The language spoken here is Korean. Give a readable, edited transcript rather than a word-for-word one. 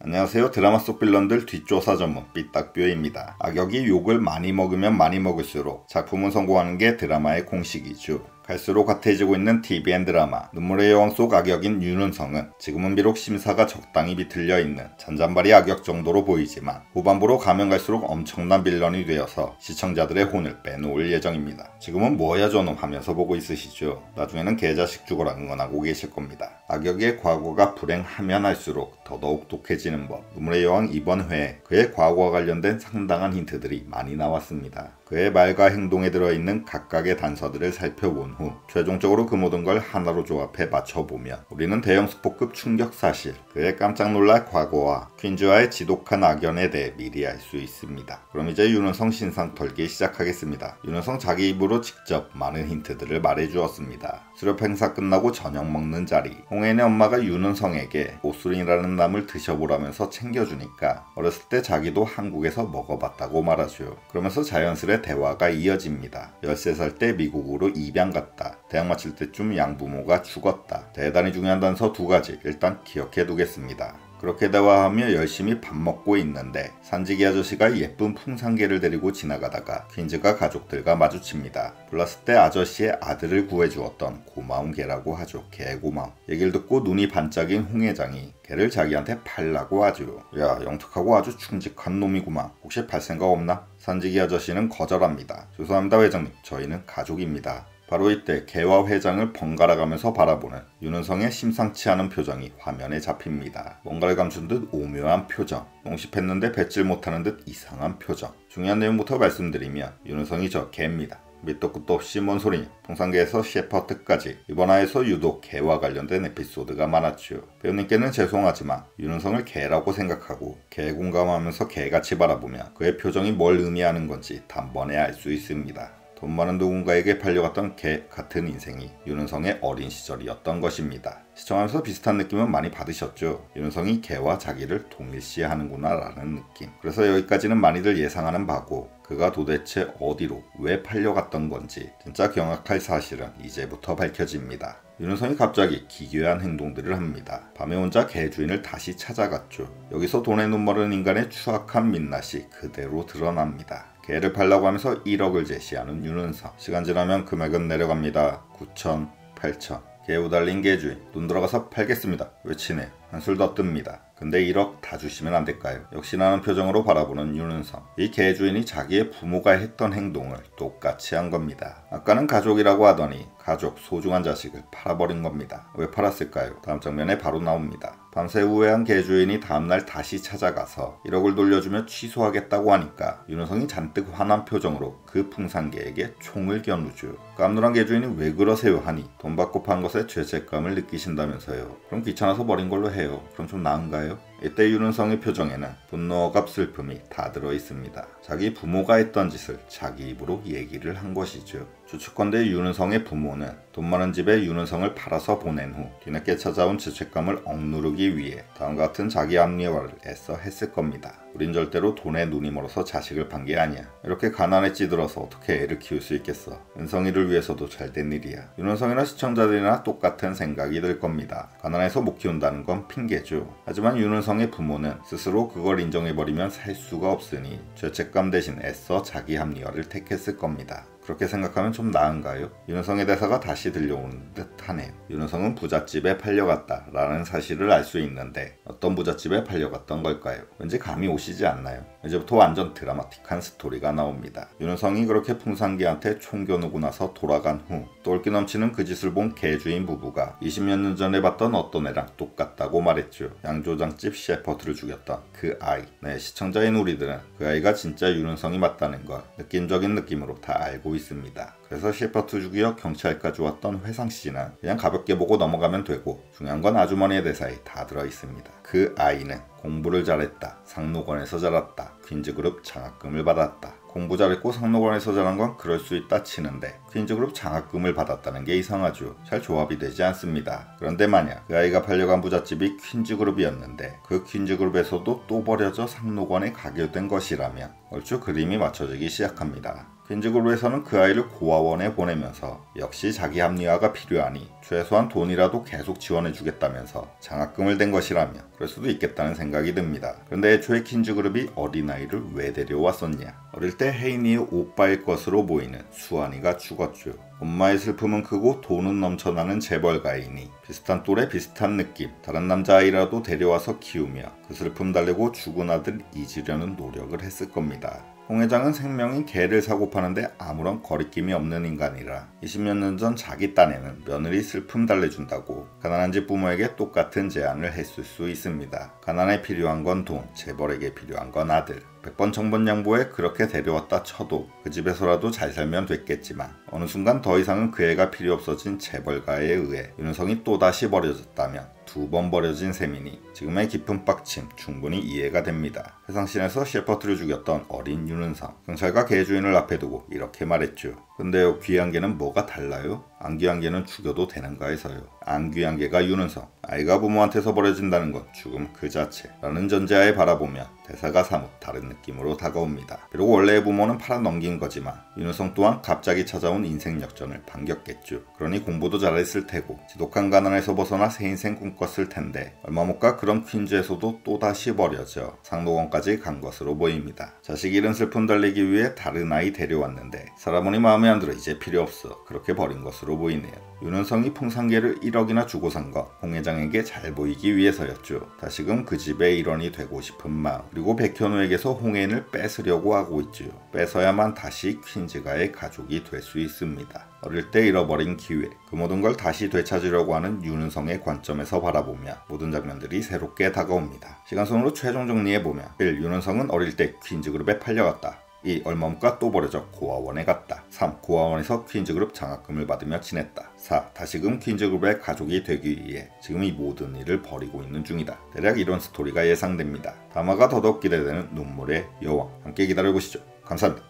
안녕하세요. 드라마 속 빌런들 뒷조사 전문 삐딱뷰입니다. 악역이 욕을 많이 먹으면 많이 먹을수록 작품은 성공하는 게 드라마의 공식이죠. 갈수록 핫해지고 있는 TVN 드라마 눈물의 여왕 속 악역인 윤은성은 지금은 비록 심사가 적당히 비틀려 있는 잔잔바리 악역 정도로 보이지만 후반부로 가면 갈수록 엄청난 빌런이 되어서 시청자들의 혼을 빼놓을 예정입니다. 지금은 뭐야 저놈 하면서 보고 있으시죠. 나중에는 개자식 죽어라 응원하고 계실 겁니다. 악역의 과거가 불행하면 할수록 더더욱 독해지는 법. 눈물의 여왕 이번 회에 그의 과거와 관련된 상당한 힌트들이 많이 나왔습니다. 그의 말과 행동에 들어있는 각각의 단서들을 살펴본 후 최종적으로 그 모든 걸 하나로 조합해 맞춰보면 우리는 대형 스포급 충격 사실, 그의 깜짝 놀랄 과거와 퀸즈와의 지독한 악연에 대해 미리 알 수 있습니다. 그럼 이제 윤은성 신상 털기 시작하겠습니다. 윤은성 자기 입으로 직접 많은 힌트들을 말해주었습니다. 수렵 행사 끝나고 저녁 먹는 자리, 홍혜인의 엄마가 윤은성에게 오수린이라는 남을 드셔보라면서 챙겨주니까 어렸을 때 자기도 한국에서 먹어봤다고 말하죠. 그러면서 자연스레 대화가 이어집니다. 13살 때 미국으로 입양 갔다. 대학 마칠 때쯤 양부모가 죽었다. 대단히 중요한 단서 2가지 일단 기억해 두겠습니다. 그렇게 대화하며 열심히 밥 먹고 있는데 산지기 아저씨가 예쁜 풍산개를 데리고 지나가다가 퀸즈가 가족들과 마주칩니다. 불났을 때 아저씨의 아들을 구해주었던 고마운 개라고 하죠. 개고마움. 얘기를 듣고 눈이 반짝인 홍 회장이 개를 자기한테 팔라고 하죠. 야, 영특하고 아주 충직한 놈이구만. 혹시 팔 생각 없나? 산지기 아저씨는 거절합니다. 죄송합니다 회장님, 저희는 가족입니다. 바로 이때 개와 회장을 번갈아 가면서 바라보는 윤은성의 심상치 않은 표정이 화면에 잡힙니다. 뭔가를 감춘 듯 오묘한 표정, 농심했는데 뱉질 못하는 듯 이상한 표정. 중요한 내용부터 말씀드리면 윤은성이 저 개입니다. 밑도 끝도 없이 뭔 소리냐. 풍산개에서 셰퍼드까지 이번 화에서 유독 개와 관련된 에피소드가 많았죠. 배우님께는 죄송하지만 윤은성을 개라고 생각하고 개 공감하면서 개같이 바라보면 그의 표정이 뭘 의미하는 건지 단번에 알 수 있습니다. 돈 많은 누군가에게 팔려갔던 개 같은 인생이 윤은성의 어린 시절이었던 것입니다. 시청하면서 비슷한 느낌은 많이 받으셨죠? 윤은성이 개와 자기를 동일시하는구나 라는 느낌. 그래서 여기까지는 많이들 예상하는 바고 그가 도대체 어디로 왜 팔려갔던 건지 진짜 경악할 사실은 이제부터 밝혀집니다. 윤은성이 갑자기 기괴한 행동들을 합니다. 밤에 혼자 개 주인을 다시 찾아갔죠. 여기서 돈에 눈멀은 인간의 추악한 민낯이 그대로 드러납니다. 개를 팔라고 하면서 1억을 제시하는 윤은성. 시간 지나면 금액은 내려갑니다. 9천, 8천. 개 우달린 개주인. 눈 들어가서 팔겠습니다. 외치네. 한술 더 뜹니다. 근데 1억 다 주시면 안 될까요? 역시나는 표정으로 바라보는 윤은성. 이 개주인이 자기의 부모가 했던 행동을 똑같이 한 겁니다. 아까는 가족이라고 하더니 가족, 소중한 자식을 팔아버린 겁니다. 왜 팔았을까요? 다음 장면에 바로 나옵니다. 밤새 우회한 개주인이 다음날 다시 찾아가서 1억을 돌려주며 취소하겠다고 하니까 윤은성이 잔뜩 화난 표정으로 그 풍산개에게 총을 겨누죠. 깜놀한 개주인이 왜 그러세요 하니 돈 받고 판 것에 죄책감을 느끼신다면서요. 그럼 귀찮아서 버린 걸로 해요. 그럼 좀 나은가요? 이때 윤은성의 표정에는 분노와 슬픔이 다 들어있습니다. 자기 부모가 했던 짓을 자기 입으로 얘기를 한 것이죠. 추측컨대 윤은성의 부모는 돈 많은 집에 윤은성을 팔아서 보낸 후 뒤늦게 찾아온 죄책감을 억누르기 위해 다음과 같은 자기 합리화를 애써 했을 겁니다. 우린 절대로 돈에 눈이 멀어서 자식을 판 게 아니야. 이렇게 가난에 찌들어서 어떻게 애를 키울 수 있겠어. 은성이를 위해서도 잘된 일이야. 윤은성이나 시청자들이나 똑같은 생각이 들 겁니다. 가난해서 못 키운다는 건 핑계죠. 하지만 윤은성의 부모는 스스로 그걸 인정해버리면 살 수가 없으니 죄책감 대신 애써 자기 합리화를 택했을 겁니다. 그렇게 생각하면 좀 나은가요? 윤은성의 대사가 다시 들려오는 듯 하네요. 윤은성은 부잣집에 팔려갔다 라는 사실을 알 수 있는데 어떤 부잣집에 팔려갔던 걸까요? 왠지 감이 오시지 않나요? 이제부터 완전 드라마틱한 스토리가 나옵니다. 윤은성이 그렇게 풍산개한테 총 겨누고 나서 돌아간 후 똘끼 넘치는 그 짓을 본 개주인 부부가 20몇 년 전에 봤던 어떤 애랑 똑같다고 말했죠. 양조장집 셰퍼드를 죽였던 그 아이. 네, 시청자인 우리들은 그 아이가 진짜 윤은성이 맞다는 걸 느낌적인 느낌으로 다 알고 있습니다. 그래서 셰퍼드 죽이어 경찰까지 왔던 회상씨는 그냥 가볍게 보고 넘어가면 되고 중요한 건 아주머니의 대사에 다 들어있습니다. 그 아이는 공부를 잘했다. 상록원에서 자랐다. 퀸즈그룹 장학금을 받았다. 공부 잘했고 상록원에서 자란 건 그럴 수 있다 치는데 퀸즈그룹 장학금을 받았다는 게 이상하죠. 잘 조합이 되지 않습니다. 그런데 만약 그 아이가 팔려간 부잣집이 퀸즈그룹이었는데 그 퀸즈그룹에서도 또 버려져 상록원에 가게 된 것이라면 얼추 그림이 맞춰지기 시작합니다. 퀸즈그룹에서는 그 아이를 고아원에 보내면서 역시 자기 합리화가 필요하니 최소한 돈이라도 계속 지원해주겠다면서 장학금을 댄 것이라면 그럴 수도 있겠다는 생각이 듭니다. 그런데 애초에 퀸즈그룹이 어린아이를 왜 데려왔었냐? 어릴 때 혜인이의 오빠일 것으로 보이는 수환이가 죽었죠. 엄마의 슬픔은 크고 돈은 넘쳐나는 재벌가이니 비슷한 또래 비슷한 느낌, 다른 남자아이라도 데려와서 키우며 그 슬픔 달래고 죽은 아들 잊으려는 노력을 했을 겁니다. 홍 회장은 생명인 개를 사고 파는데 아무런 거리낌이 없는 인간이라 20몇 년 전 자기 딴에는 며느리 슬픔 달래준다고 가난한 집 부모에게 똑같은 제안을 했을 수 있습니다. 가난에 필요한 건 돈, 재벌에게 필요한 건 아들. 100번 1000번 양보해 그렇게 데려왔다 쳐도 그 집에서라도 잘 살면 됐겠지만 어느 순간 더 이상은 그 애가 필요 없어진 재벌가에 의해 윤은성이 또다시 버려졌다면 2번 버려진 셈이니 지금의 깊은 빡침 충분히 이해가 됩니다. 회상씬에서 셰퍼트를 죽였던 어린 윤은성, 경찰과 개 주인을 앞에 두고 이렇게 말했죠. 근데요, 귀한 개는 뭐가 달라요? 안 귀한 개는 죽여도 되는가 해서요. 안 귀한 개가 윤은성, 아이가 부모한테서 버려진다는 건 죽음 그 자체라는 전제하에 바라보면 대사가 사뭇 다른 느낌으로 다가옵니다. 비록 원래의 부모는 팔아넘긴 거지만 윤은성 또한 갑자기 찾아온 인생 역전을 반겼겠죠. 그러니 공부도 잘했을 테고 지독한 가난에서 벗어나 새 인생 꿈꿨을 텐데 얼마 못 가 그런 퀸즈에서도 또다시 버려져 상록원까지 간 것으로 보입니다. 자식 잃은 슬픔 달래기 위해 다른 아이 데려왔는데 살아보니 마음에 안 들어 이제 필요 없어 그렇게 버린 것으로 보이네요. 윤은성이 풍산개를 1억이나 주고 산 건 홍 회장에게 잘 보이기 위해서였죠. 다시금 그 집의 일원이 되고 싶은 마음, 그리고 백현우에게서 홍해인을 뺏으려고 하고 있죠. 뺏어야만 다시 퀸즈가의 가족이 될 수 있습니다. 어릴 때 잃어버린 기회, 그 모든 걸 다시 되찾으려고 하는 윤은성의 관점에서 바라보며 모든 장면들이 새롭게 다가옵니다. 시간선으로 최종 정리해보면 1. 윤은성은 어릴 때 퀸즈그룹에 팔려갔다. 2. 얼마 못 가 또 버려져 고아원에 갔다. 3. 고아원에서 퀸즈그룹 장학금을 받으며 지냈다. 4. 다시금 퀸즈그룹의 가족이 되기 위해 지금 이 모든 일을 벌이고 있는 중이다. 대략 이런 스토리가 예상됩니다. 다음화가 더더욱 기대되는 눈물의 여왕, 함께 기다려보시죠. 감사합니다.